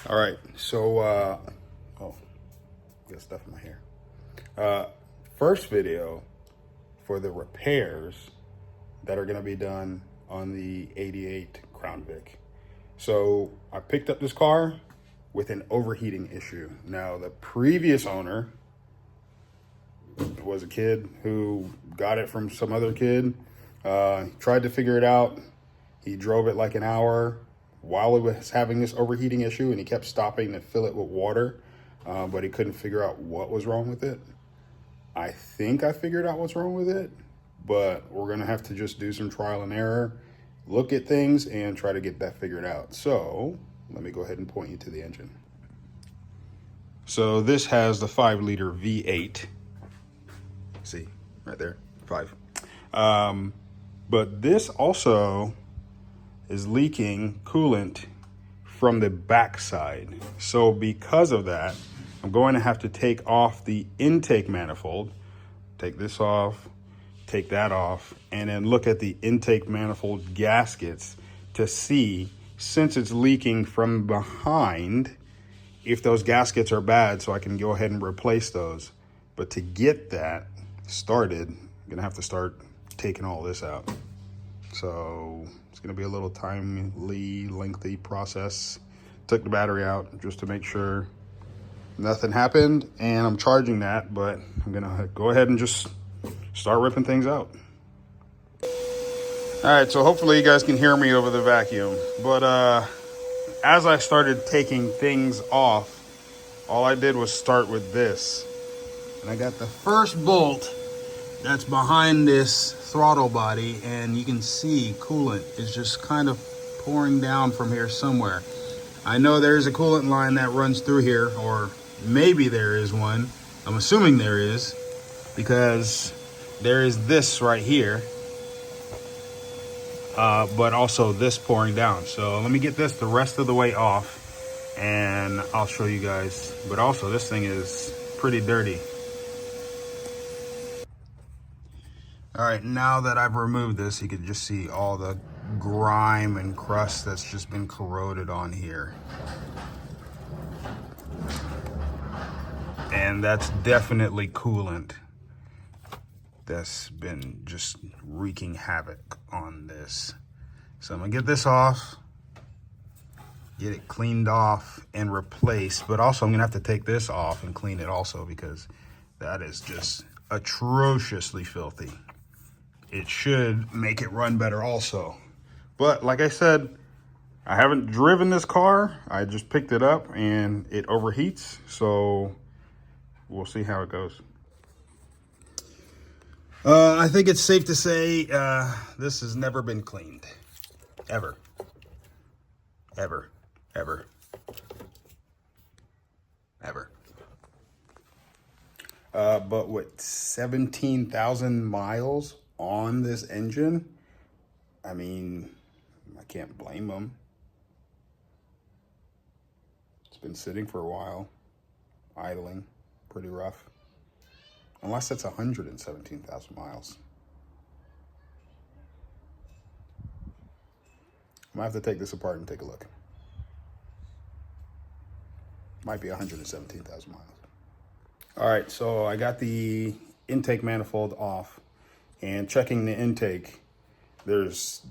All right, so, oh, got stuff in my hair. First video for the repairs that are gonna be done on the 88 Crown Vic. So I picked up this car with an overheating issue. Now, the previous owner was a kid who got it from some other kid. Tried to figure it out. He drove it like an hour while it was having this overheating issue, and he kept stopping to fill it with water, but he couldn't figure out what was wrong with it. I think I figured out what's wrong with it, but we're gonna have to just do some trial and error, look at things, and try to get that figured out. So let me go ahead and point you to the engine. So this has the 5-liter V8. See, right there, 5. But this also is leaking coolant from the backside. So because of that, I'm going to have to take off the intake manifold, take this off, take that off, and then look at the intake manifold gaskets to see, since it's leaking from behind, if those gaskets are bad, so I can go ahead and replace those. But to get that started, I'm gonna have to start taking all this out. So it's gonna be a little lengthy process. Took the battery out just to make sure nothing happened, and I'm charging that, but I'm gonna go ahead and just start ripping things out. All right, so hopefully you guys can hear me over the vacuum. But as I started taking things off, all I did was start with this. And I got the first bolt that's behind this throttle body, and you can see coolant is just kind of pouring down from here somewhere. I know there's a coolant line that runs through here, or maybe there is one. I'm assuming there is, because there is this right here, but also this pouring down. So let me get this the rest of the way off, and I'll show you guys. But also, this thing is pretty dirty. All right, now that I've removed this, you can just see all the grime and crust that's just been corroded on here. And that's definitely coolant that's been just wreaking havoc on this. So I'm gonna get this off, get it cleaned off and replaced, but also I'm gonna have to take this off and clean it also, because that is just atrociously filthy. It should make it run better also. But like I said, I haven't driven this car. I just picked it up and it overheats. So we'll see how it goes. I think it's safe to say this has never been cleaned. Ever. Ever. Ever. Ever. But with 17,000 miles on this engine, I mean, I can't blame them. It's been sitting for a while, idling, pretty rough. Unless it's 117,000 miles. I might have to take this apart and take a look. Might be 117,000 miles. All right, so I got the intake manifold off, and checking the intake, there's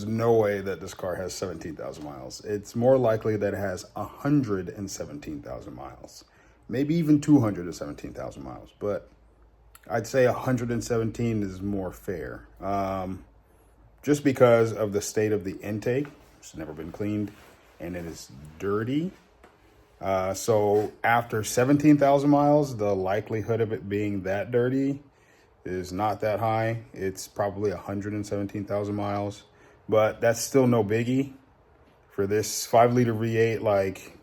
no way that this car has 17,000 miles. It's more likely that it has 117,000 miles, maybe even 217,000 miles, but I'd say 117 is more fair, just because of the state of the intake. It's never been cleaned, and it is dirty. So after 17,000 miles, the likelihood of it being that dirty is not that high. It's probably 117,000 miles, but that's still no biggie. For this 5-liter V8, like,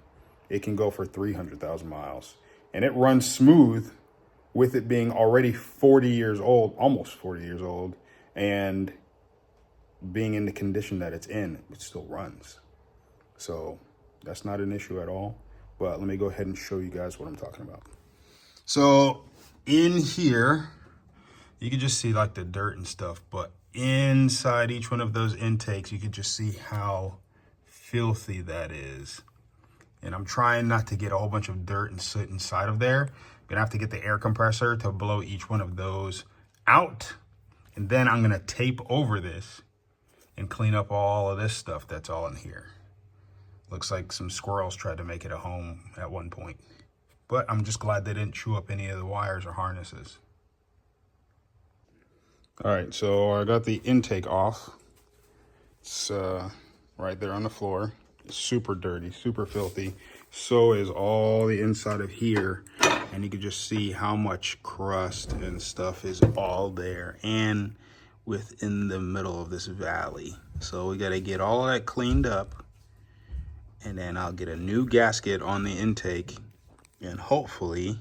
it can go for 300,000 miles, and it runs smooth with it being already 40 years old, almost 40 years old, and being in the condition that it's in, it still runs. So that's not an issue at all. But let me go ahead and show you guys what I'm talking about. So in here, you can just see like the dirt and stuff, but inside each one of those intakes, you can just see how filthy that is. And I'm trying not to get a whole bunch of dirt and soot inside of there. I'm gonna have to get the air compressor to blow each one of those out. And then I'm gonna tape over this and clean up all of this stuff that's all in here. Looks like some squirrels tried to make it a home at one point. But I'm just glad they didn't chew up any of the wires or harnesses. All right, so I got the intake off. It's right there on the floor. It's super dirty, super filthy. So is all the inside of here. And you can just see how much crust and stuff is all there and within the middle of this valley. So we gotta get all of that cleaned up, and then I'll get a new gasket on the intake, and hopefully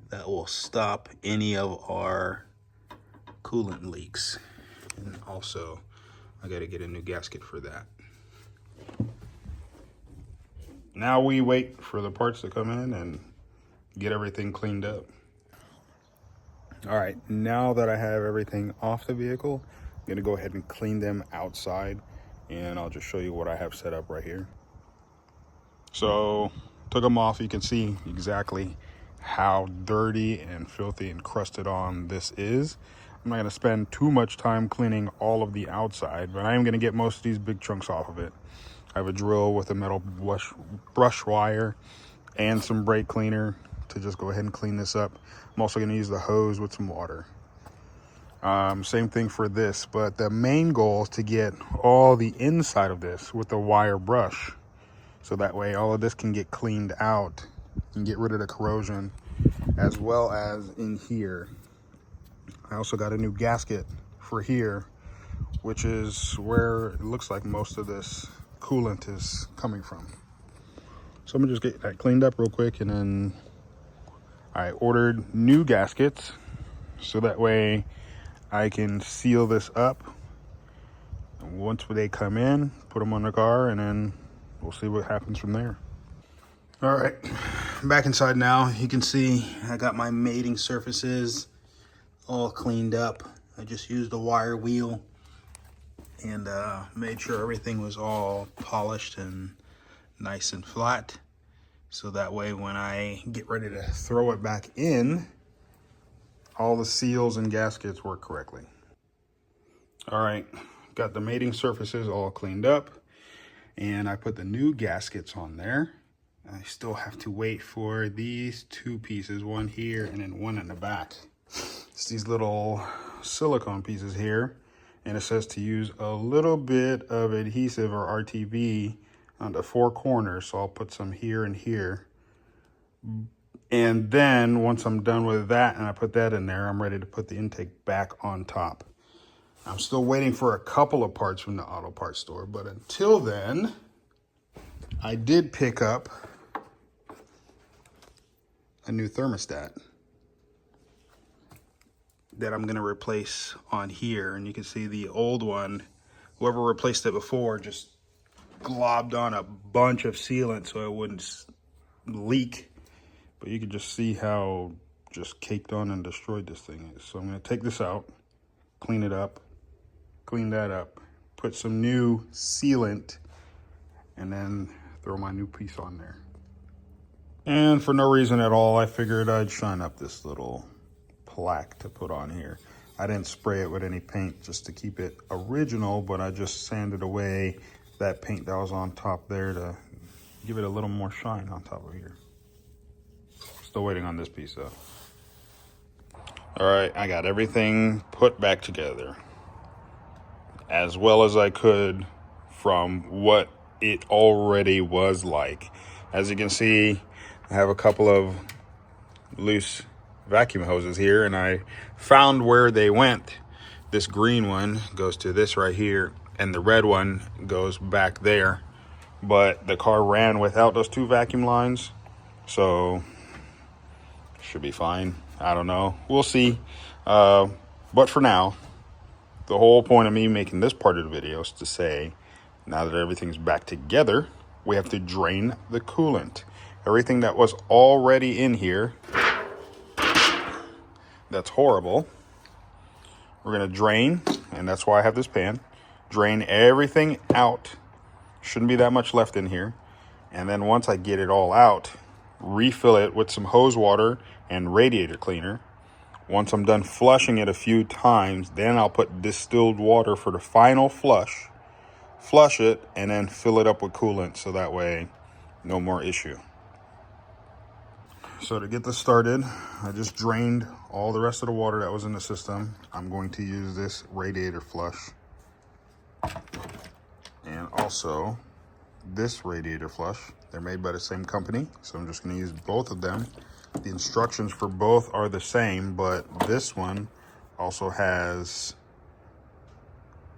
that will stop any of our coolant leaks. And also I gotta get a new gasket for that. Now we wait for the parts to come in and get everything cleaned up. All right, now that I have everything off the vehicle, I'm gonna go ahead and clean them outside, and I'll just show you what I have set up right here. So, took them off. You can see exactly how dirty and filthy and crusted on this is. I'm not gonna spend too much time cleaning all of the outside, but I am gonna get most of these big chunks off of it. I have a drill with a metal brush wire and some brake cleaner to just go ahead and clean this up. I'm also going to use the hose with some water. Same thing for this, but the main goal is to get all the inside of this with the wire brush. So that way all of this can get cleaned out and get rid of the corrosion, as well as in here. I also got a new gasket for here, which is where it looks like most of this coolant is coming from. So I'm gonna just get that cleaned up real quick, and then I ordered new gaskets so that way I can seal this up. And once they come in, put them on the car, and then we'll see what happens from there. All right, back inside now. You can see I got my mating surfaces all cleaned up. I just used a wire wheel and made sure everything was all polished and nice and flat. So that way when I get ready to throw it back in, all the seals and gaskets work correctly. All right, got the mating surfaces all cleaned up, and I put the new gaskets on there. I still have to wait for these two pieces, one here and then one in the back. It's these little silicone pieces here, and it says to use a little bit of adhesive or RTV on the four corners. So I'll put some here and here. And then once I'm done with that and I put that in there, I'm ready to put the intake back on top. I'm still waiting for a couple of parts from the auto parts store, but until then, I did pick up a new thermostat that I'm gonna replace on here. And you can see the old one, whoever replaced it before just globbed on a bunch of sealant so it wouldn't leak. But you can just see how just caked on and destroyed this thing is. So I'm gonna take this out, clean it up, clean that up, put some new sealant, and then throw my new piece on there. And for no reason at all, I figured I'd shine up this little plaque to put on here. I didn't spray it with any paint just to keep it original, but I just sanded away that paint that was on top there to give it a little more shine on top of here. Still waiting on this piece though. All right, I got everything put back together as well as I could from what it already was like. As you can see, I have a couple of loose vacuum hoses here, and I found where they went. This green one goes to this right here, and the red one goes back there. But the car ran without those two vacuum lines, so should be fine. I don't know. We'll see. But for now, the whole point of me making this part of the video is to say, now that everything's back together, we have to drain the coolant. Everything that was already in here, that's horrible, we're gonna drain, and that's why I have this pan. Drain everything out. Shouldn't be that much left in here. And then once I get it all out, refill it with some hose water and radiator cleaner. Once I'm done flushing it a few times, then I'll put distilled water for the final flush. Flush it and then fill it up with coolant so that way no more issue. So to get this started, I just drained all the rest of the water that was in the system. I'm going to use this radiator flush and also this radiator flush. They're made by the same company, so I'm just going to use both of them. The instructions for both are the same, but this one also has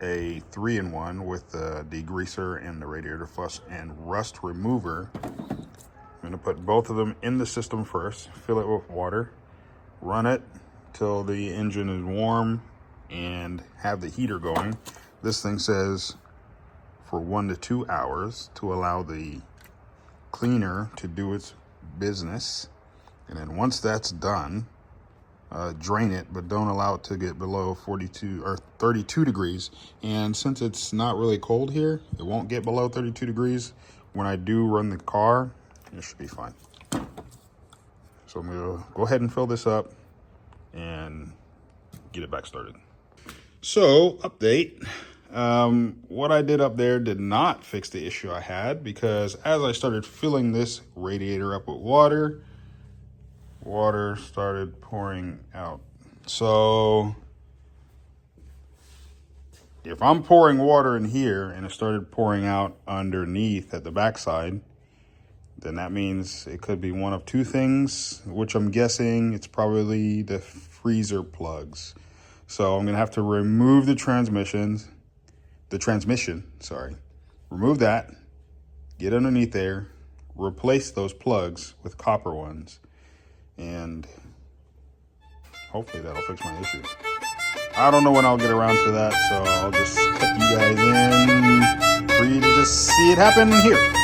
a 3-in-1 with the degreaser and the radiator flush and rust remover. I'm going to put both of them in the system first, fill it with water, run it till the engine is warm, and have the heater going. This thing says for 1 to 2 hours to allow the cleaner to do its business. And then once that's done, drain it, but don't allow it to get below 42 or 32 degrees. And since it's not really cold here, it won't get below 32 degrees. When I do run the car, it should be fine. So I'm gonna go ahead and fill this up and get it back started. So, update. What I did up there did not fix the issue I had, because as I started filling this radiator up with water, water started pouring out. So if I'm pouring water in here and it started pouring out underneath at the backside, then that means it could be one of two things, which I'm guessing it's probably the freezer plugs. So I'm gonna have to remove the transmission, remove that, get underneath there, replace those plugs with copper ones, and hopefully that'll fix my issue. I don't know when I'll get around to that, so I'll just cut you guys in for you to just see it happen here.